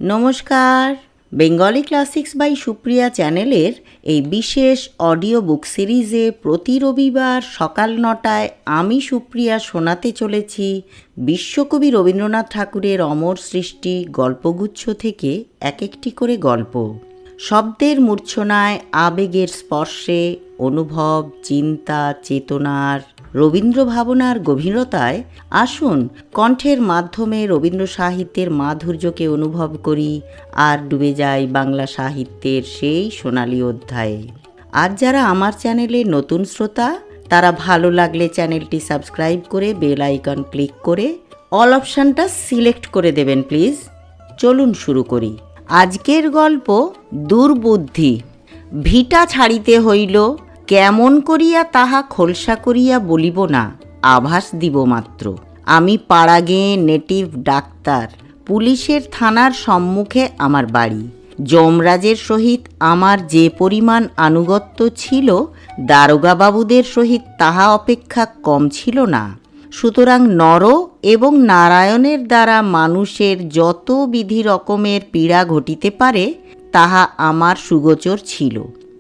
নমস্কার, Bengali classics by Supriya চ্যানেলের এই বিশেষ অডিও বুক সিরিজে প্রতি রবিবার সকাল ৯টায় আমি সুপ্রিয়া শোনাতে চলেছি বিশ্বকবি রবীন্দ্রনাথ ঠাকুরের অমর সৃষ্টি গল্পগুচ্ছ থেকে এক একটি করে গল্প। শব্দের মূর্ছনায়, আবেগের স্পর্শে, অনুভব, চিন্তা, চেতনার, রবীন্দ্র ভাবনার গভীরতায় আসুন কণ্ঠের মাধ্যমে রবীন্দ্র সাহিত্যের মাধুর্যকে অনুভব করি আর ডুবে যাই বাংলা সাহিত্যের সেই সোনালী অধ্যায়ে। আজ যারা আমার চ্যানেলে নতুন শ্রোতা, তারা ভালো লাগলে চ্যানেলটি সাবস্ক্রাইব করে বেল আইকন ক্লিক করে অল অপশানটা সিলেক্ট করে দেবেন প্লিজ। চলুন শুরু করি। আজকের গল্প দুর্বুদ্ধি। ভিটা ছাড়িতে হইল, কেমন করিয়া তাহা খোলসা করিয়া বলিব না, আভাস দিব মাত্র। আমি পাড়াগে নেটিভ ডাক্তার, পুলিশের থানার সম্মুখে আমার বাড়ি। যমরাজের সহিত আমার যে পরিমাণ আনুগত্য ছিল, দারোগাবাবুদের সহিত তাহা অপেক্ষা কম ছিল না। সুতরাং নর এবং নারায়ণের দ্বারা মানুষের যত বিধি রকমের পীড়া ঘটিতে পারে, তাহা আমার সুগোচর ছিল।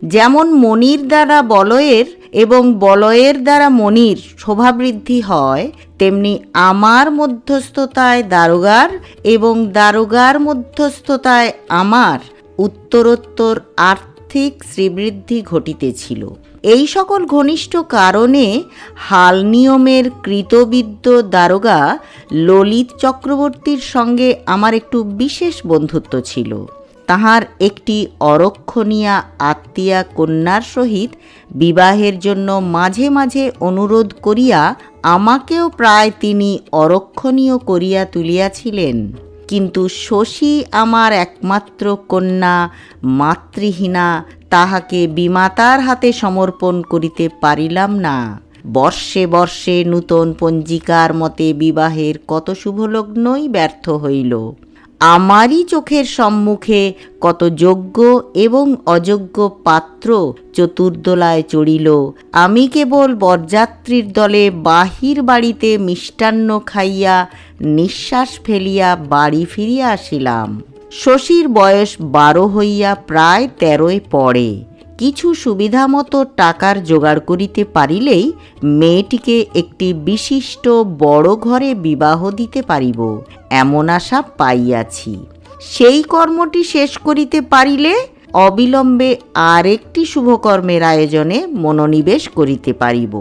যেমন মণির দ্বারা বলয়ের এবং বলয়ের দ্বারা মণির শোভাবৃদ্ধি হয়, তেমনি আমার মধ্যস্থতায় দারোগার এবং দারোগার মধ্যস্থতায় আমার উত্তরোত্তর আর্থিক শ্রীবৃদ্ধি ঘটিতেছিল। এই সকল ঘনিষ্ঠ কারণে হাল নিয়মের কৃতবিদ্য দারোগা ললিত চক্রবর্তীর সঙ্গে আমার একটু বিশেষ বন্ধুত্ব ছিল। তাহার একটি অরক্ষণীয়া আত্মীয়া কন্যার সহিত বিবাহের জন্য মাঝে মাঝে অনুরোধ করিয়া আমাকেও প্রায় তিনি অরক্ষণীয় করিয়া তুলিয়াছিলেন। কিন্তু শশী আমার একমাত্র কন্যা, মাতৃহীনা, তাহাকে বিমাতার হাতে সমর্পণ করিতে পারিলাম না। বর্ষে বর্ষে নূতন পঞ্জিকার মতে বিবাহের কত শুভলগ্নই ব্যর্থ হইল। আমারই চোখের সম্মুখে কত যোগ্য এবং অযোগ্য পাত্র চতুর্দোলায় চড়িল। আমি কেবল বরযাত্রীর দলে বাহির বাড়িতে মিষ্টান্ন খাইয়া নিঃশ্বাস ফেলিয়া বাড়ি ফিরিয়া আসিলাম। শশীর বয়স 12 হইয়া প্রায় 13 পড়ে। কিছু সুবিধা মতো টাকার জোগাড় করিতে পারিলেই মেয়েটিকে একটি বিশিষ্ট বড় ঘরে বিবাহ দিতে পারিব, এমন আশা পাইয়াছি। সেই কর্মটি শেষ করিতে পারিলে অবিলম্বে আরেকটি শুভকর্মের আয়োজনে মনোনিবেশ করিতে পারিব।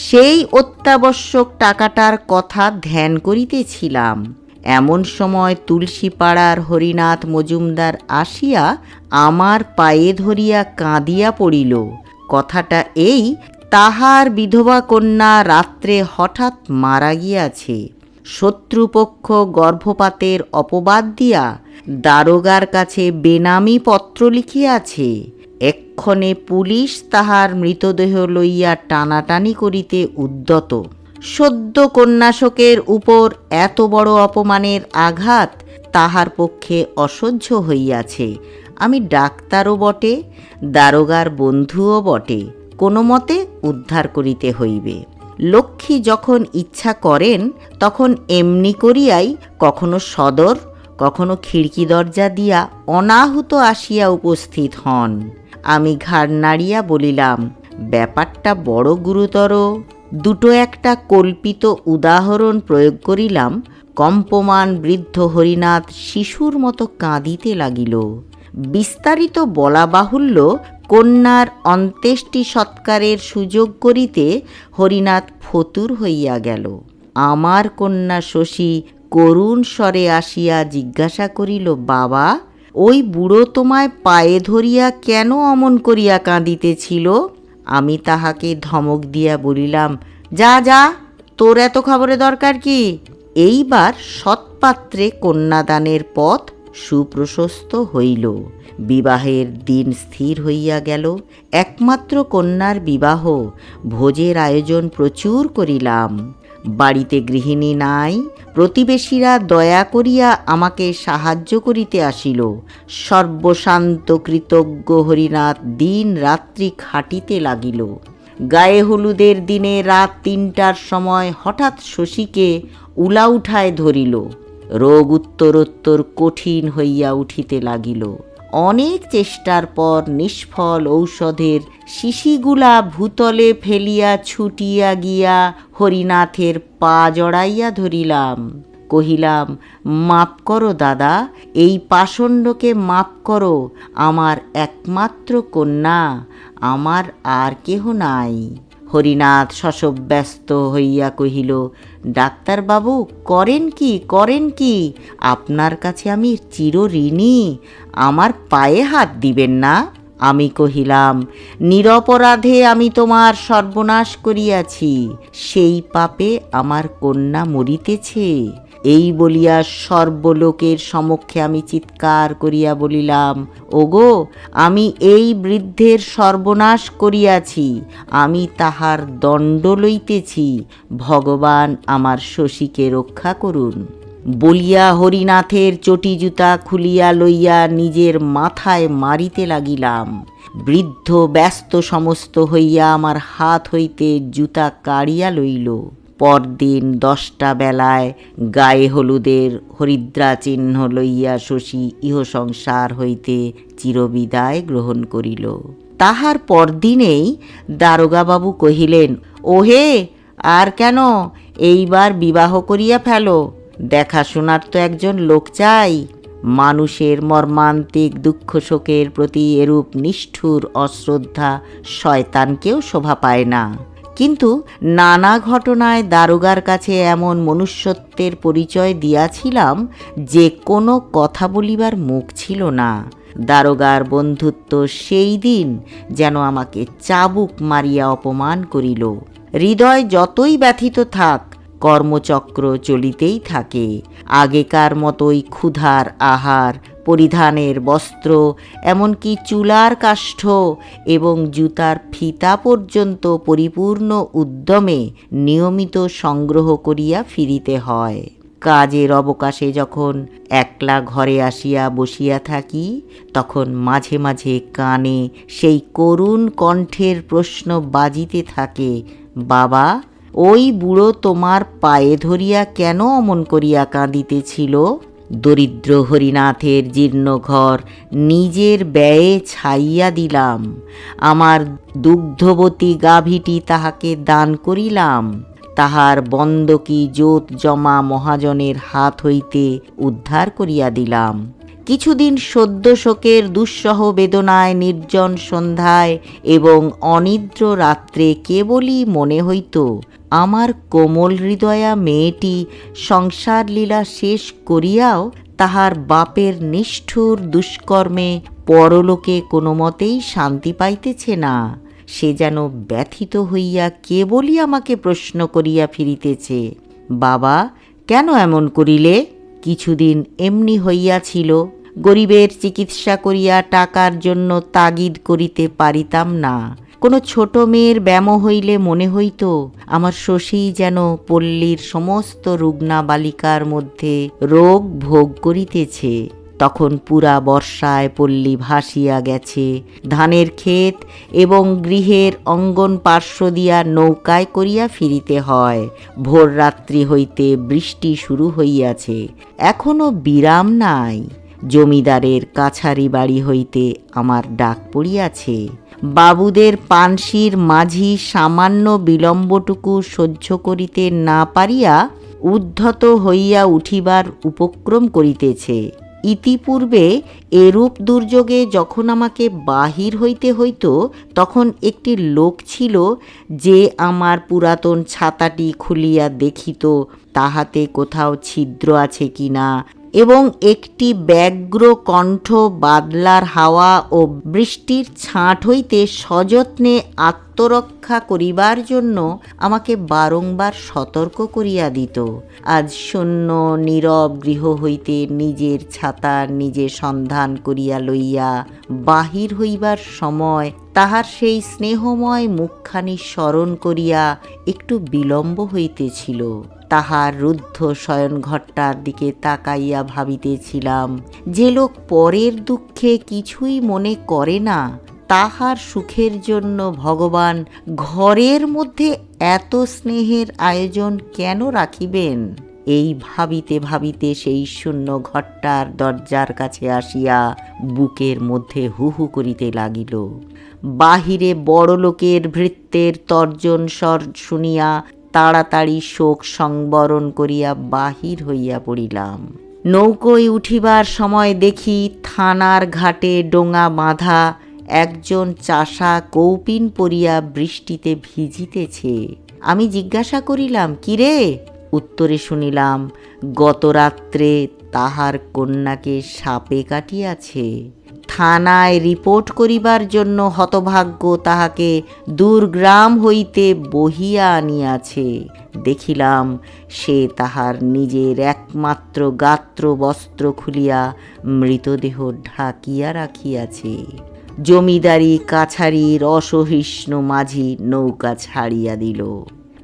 সেই অত্যাবশ্যক টাকাটার কথা ধ্যান করিতেছিলাম। এমন সময় তুলসীপাড়ার হরিনাথ মজুমদার আসিয়া আমার পায়ে ধরিয়া কাঁদিয়া পড়িল। কথাটা এই, তাহার বিধবা কন্যা রাত্রে হঠাৎ মারা গিয়াছে। শত্রুপক্ষ গর্ভপাতের অপবাদ দিয়া দারোগার কাছে বেনামি পত্র লিখিয়াছে। এক্ষণে পুলিশ তাহার মৃতদেহ লইয়া টানাটানি করিতে উদ্যত। সদ্য কন্যাশোকের উপর এত বড় অপমানের আঘাত তাহার পক্ষে অসহ্য হইয়াছে। আমি ডাক্তারও বটে, দারোগার বন্ধুও বটে, কোনো মতে উদ্ধার করিতে হইবে। লক্ষ্মী যখন ইচ্ছা করেন তখন এমনি করিয়াই কখনো সদর, কখনো খিড়কি দরজা দিয়া অনাহুত আসিয়া উপস্থিত হন। আমি ঘাড় নাড়িয়া বলিলাম, ব্যাপারটা বড় গুরুতর। দুটো একটা কল্পিত উদাহরণ প্রয়োগ করিলাম। কম্পমান বৃদ্ধ হরিনাথ শিশুর মতো কাঁদিতে লাগিল। বিস্তারিত বলা বাহুল্য, কন্যার অন্ত্যেষ্টি সৎকারের সুযোগ করিতে হরিনাথ ফতুর হইয়া গেল। আমার কন্যা শশী করুণ স্বরে আসিয়া জিজ্ঞাসা করিল, বাবা, ওই বুড়ো তোমায় পায়ে ধরিয়া কেন অমন করিয়া কাঁদিতেছিল? আমি তাহাকে ধমক দিয়া বলিলাম, যা যা, তোর এত খবরে দরকার কি? এইবার সৎপাত্রে কন্যাদানের পথ সুপ্রশস্ত হইল। বিবাহের দিন স্থির হইয়া গেল। একমাত্র কন্যার বিবাহ। ভোজের আয়োজন প্রচুর করিলাম। বাড়িতে গৃহিণী নাই। প্রতিবেশীরা দয়া করিয়া আমাকে সাহায্য করিতে আসিল। সর্বশান্ত কৃতজ্ঞ হরিনাথ দিন রাত্রি খাটিতে লাগিল। গায়ে হলুদের দিনে রাত 3টার সময় হঠাৎ শশীকে উলাউঠায় ধরিল। রোগ উত্তরোত্তর কঠিন হইয়া উঠিতে লাগিল। অনেক চেষ্টার পর নিষ্ফল ঔষধের শিশিগুলা ভূতলে ফেলিয়া ছুটিয়া গিয়া হরিনাথের পা জড়াইয়া ধরিলাম। কহিলাম, মাপ করো দাদা, এই পাষণ্ডকে মাপ করো, আমার একমাত্র কন্যা, আমার আর কেহ নাই। হরিনাথ শশব্যস্ত হইয়া কহিল, ডাক্তারবাবু, করেন কি? আপনার কাছে আমি চিরঋণী, আমার পায়ে হাত দিবেন না? আমি কহিলাম, নিরপরাধে আমি তোমার সর্বনাশ করিয়াছি, সেই পাপে আমার কন্যা মরিতেছে। এই বলিয়া সর্বলোকের সমক্ষে আমি চিৎকার করিয়া বলিলাম, ওগো, আমি এই বৃদ্ধের সর্বনাশ করিয়াছি, আমি তাহার দণ্ড লইতেছি, ভগবান আমার শশীকে রক্ষা করুন। বলিয়া হরিনাথের চটি জুতা খুলিয়া লইয়া নিজের মাথায় মারিতে লাগিলাম। বৃদ্ধ ব্যস্ত সমস্ত হইয়া আমার হাত হইতে জুতা কাড়িয়া লইল। পরদিন 10টা বেলায় গায়ে হলুদের হরিদ্রা চিহ্ন লইয়া শশী ইহ সংসার হইতে চিরবিদায় গ্রহণ করিল। তাহার পরদিনেই দারোগাবাবু কহিলেন, ওহে, আর কেন, এইবার বিবাহ করিয়া ফেলো, দেখাশোনার তো একজন লোক চাই। মানুষের মর্মান্তিক দুঃখ শোকের প্রতি এরূপ নিষ্ঠুর অশ্রদ্ধা শয়তানকেও শোভা পায় না। কিন্তু নানা ঘটনায় দারোগার কাছে এমন মনুষ্যত্বের পরিচয় দিয়াছিলাম যে কোনো কথা বলিবার মুখ ছিল না। দারোগার বন্ধুত্ব সেই দিন যেন আমাকে চাবুক মারিয়া অপমান করিল। হৃদয় যতই ব্যথিত থাক, কর্মচক্র চলিতেই থাকে। আগেকার মতোই ক্ষুধার আহার, পরিধানের বস্ত্র, এমনকি চুলার কাষ্ঠ এবং জুতার ফিতা পর্যন্ত পরিপূর্ণ উদ্যমে নিয়মিত সংগ্রহ করিয়া ফিরিতে হয়। কাজের অবকাশে যখন একলা ঘরে আসিয়া বসিয়া থাকি, তখন মাঝে মাঝে কানে সেই করুণ কণ্ঠের প্রশ্ন বাজিতে থাকে, বাবা, ওই বুড়ো তোমার পায়ে ধরিয়া কেন অমন করিয়া কাঁদিতেছিল? দরিদ্র হরিনাথের জীর্ণ ঘর নিজের ব্যয়ে ছাইয়া দিলাম। আমার দুগ্ধবতী গাভীটি তাহাকে দান করিলাম। তাহার বন্দকি জোত জমা মহাজনের হাত হইতে উদ্ধার করিয়া দিলাম। কিছুদিন সদ্য শোকের দুঃসহ বেদনায় নির্জন সন্ধ্যায় এবং অনিদ্র রাত্রে কেবলই মনে হইত আমার কোমল হৃদয়া মেয়েটি সংসার লীলা শেষ করিয়াও তাহার বাপের নিষ্ঠুর দুষ্কর্মে পরলোকে কোনো মতেই শান্তি পাইতেছে না। সে যেন ব্যথিত হইয়া কেবলই আমাকে প্রশ্ন করিয়া ফিরিতেছে, বাবা, কেন এমন করিলে? কিছুদিন এমনি হইয়াছিল, গরিবের চিকিৎসা করিয়া টাকার জন্য তাগিদ করিতে পারিতাম না। কোনো ছোট মেয়ের ব্যাম হইলে মনে হইত আমার শশী যেন পল্লীর সমস্ত রুগ্না বালিকার মধ্যে রোগ ভোগ করিতেছে। তখন পুরা বর্ষায় পল্লী ভাসিয়া গেছে, ধানের ক্ষেত এবং গৃহের অঙ্গন পার্শ্ব দিয়া নৌকায় করিয়া ফিরিতে হয়। ভোর রাত্রি হইতে বৃষ্টি শুরু হইয়াছে, এখনো বিরাম নাই। জমিদারের কাছারি বাড়ি হইতে আমার ডাক পড়িয়াছে। বাবুদের পানসির মাঝি সামান্য বিলম্বটুকু সহ্য করিতে না পারিয়া উদ্ধত হইয়া উঠিবার উপক্রম করিতেছে। ইতিপূর্বে এরূপ দুর্যোগে যখন আমাকে বাহির হইতে হইত, তখন একটি লোক ছিল যে আমার পুরাতন ছাতাটি খুলিয়া দেখিত তাহাতে কোথাও ছিদ্র আছে কিনা, এবং একটি ব্যগ্র কণ্ঠ বাদলার হাওয়া ও বৃষ্টির ছাঁট হইতে সযত্নে আত্মরক্ষা করিবার জন্য আমাকে বারংবার সতর্ক করিয়া দিত। আজ শূন্য নীরব গৃহ হইতে নিজের ছাতা নিজে সন্ধান করিয়া লইয়া বাহির হইবার সময় তাহার সেই স্নেহময় মুখখানি স্মরণ করিয়া একটু বিলম্ব হইতেছিল। তাহার রুদ্ধ শয়নঘরটার দিকে তাকাইয়া ভাবিতেছিলাম, যে লোক পরের দুঃখে কিছুই মনে করে না, তাহার সুখের জন্য ভগবান ঘরের মধ্যে এত স্নেহের আয়োজন কেন রাখিবেন? এই ভাবিতে ভাবিতে সেই শূন্য ঘরটার দরজার কাছে আসিয়া বুকের মধ্যে হু হু করিতে লাগিল। বাহিরে বড়লোকের ভৃত্যের তর্জন স্বর শুনিয়া তাড়াতাড়ি শোক সংবরণ করিয়া বাহির হইয়া পড়িলাম। নৌকোয় উঠিবার সময় দেখি থানার ঘাটে ডোঙা বাঁধা একজন চাষা কৌপিন পরিয়া বৃষ্টিতে ভিজিতেছে। আমি জিজ্ঞাসা করিলাম, কিরে? উত্তরে শুনিলাম, গত রাত্রে তাহার কন্যাকে সাপে কাটিয়াছে। থানায় রিপোর্ট করিবার জন্য হতভাগ্য তাহাকে দূরগ্রাম হইতে বহিয়া আনিয়াছে। দেখিলাম সে তাহার নিজের একমাত্র গাত্র বস্ত্র খুলিয়া মৃতদেহ ঢাকিয়া রাখিয়াছে। জমিদারি কাছারির অসহিষ্ণু মাঝি নৌকা ছাড়িয়া দিল।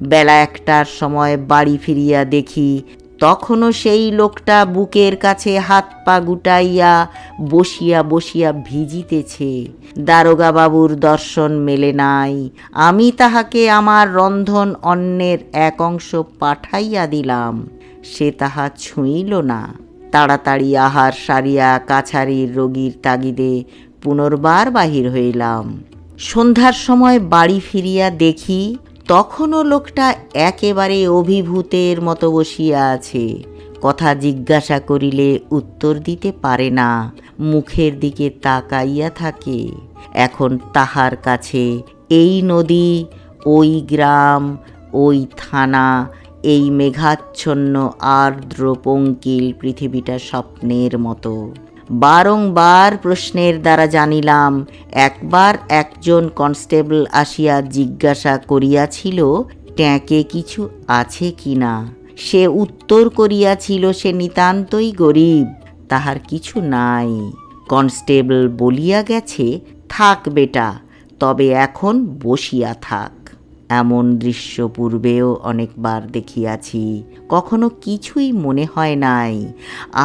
বেলা 1টার সময় বাড়ি ফিরিয়া দেখি তখনও সেই লোকটা বুকের কাছে হাত পা গুটাইয়া বসিয়া বসিয়া ভিজিতেছে। দারোগা বাবুর দর্শন মেলে নাই। আমি তাহাকে আমার রন্ধন অন্নের এক অংশ পাঠাইয়া দিলাম, সে তাহা ছুঁইল না। তাড়াতাড়ি আহার সারিয়া কাছারির রোগীর তাগিদে পুনর্বার বাহির হইলাম। সন্ধ্যার সময় বাড়ি ফিরিয়া দেখি তখনও লোকটা একেবারে অভিভূতের মতো বসিয়া আছে। কথা জিজ্ঞাসা করিলে উত্তর দিতে পারে না, মুখের দিকে তাকাইয়া থাকে। এখন তাহার কাছে এই নদী, ওই গ্রাম, ওই থানা, এই মেঘাচ্ছন্ন আর্দ্র পঙ্কিল পৃথিবীটা স্বপ্নের মতো। বারংবার প্রশ্নের দ্বারা জানিলাম। একবার একজন কনস্টেবল আসিয়া জিজ্ঞাসা করিয়াছিল ট্যাঁকে কিছু আছে কিনা। সে উত্তর করিয়াছিল সে নিতান্তই গরিব, তাহার কিছু নাই। কনস্টেবল বলিয়া গেছে, থাক বেটা, তবে এখন বসিয়া থাক। এমন দৃশ্য পূর্বেও অনেকবার দেখিয়াছি, কখনো কিছুই মনে হয় নাই।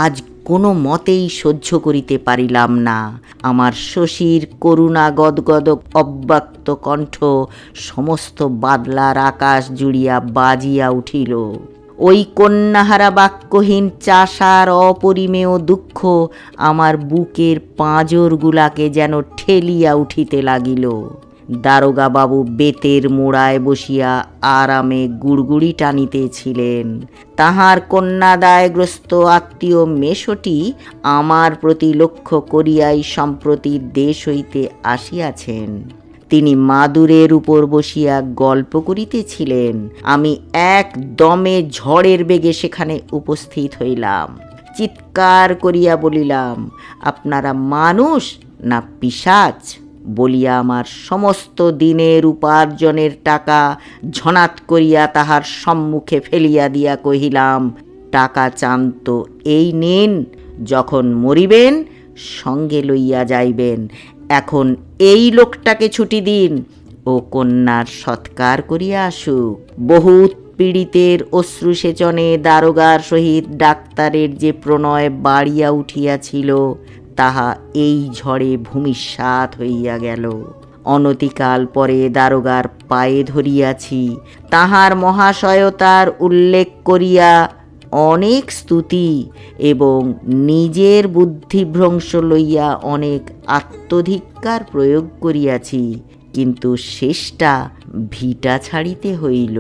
আজ কোনো মতেই সহ্য করিতে পারিলাম না। আমার শশীর করুণা গদগদ অব্যক্ত কণ্ঠ সমস্ত বাদলার আকাশ জুড়িয়া বাজিয়া উঠিল। ওই কন্যাহারা বাক্যহীন চাষার অপরিমেয় দুঃখ আমার বুকের পাঁজরগুলাকে যেন ঠেলিয়া উঠিতে লাগিল। দারোগা বাবু বেতের মোড়ায় বসিয়া আরামে গুড়গুড়ি টানিতেছিলেন। তাহার কন্যাদায়গ্রস্ত আত্মীয় মেশোটি আমার প্রতি লক্ষ্য করিয়াই সম্প্রতি দেশ হইতে আসিয়াছেন। তিনি মাদুরের উপর বসিয়া গল্প করিতেছিলেন। আমি একদমে ঝড়ের বেগে সেখানে উপস্থিত হইলাম। চিৎকার করিয়া বলিলাম, আপনারা মানুষ না পিশাচ? বলিয়া আমার সমস্ত দিনের উপার্জনের টাকা ঝনাত করিয়া তাহার সম্মুখে ফেলিয়া দিয়া কহিলাম, টাকা চান তো এই নিন, যখন মরিবেন সঙ্গে লইয়া যাইবেন। এখন এই লোকটাকে ছুটি দিন, ও কন্যার সৎকার করিয়া আসুক। বহু পীড়িতের অশ্রুসেচনে দারোগার সহিত ডাক্তারের যে প্রণয় বাড়িয়া উঠিয়াছিল, তাহা এই ঝড়ে ভূমিসাৎ হইয়া গেল। অনতিকাল পরে দারোগার পায়ে ধরিয়াছি। তাহার মহাশয়তার উল্লেখ করিয়া অনেক স্তুতি এবং নিজের বুদ্ধিভ্রংশ লইয়া অনেক আত্মধিক্কার প্রয়োগ করিয়াছি, কিন্তু শেষটা ভিটা ছাড়িতে হইল।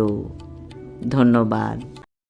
ধন্যবাদ।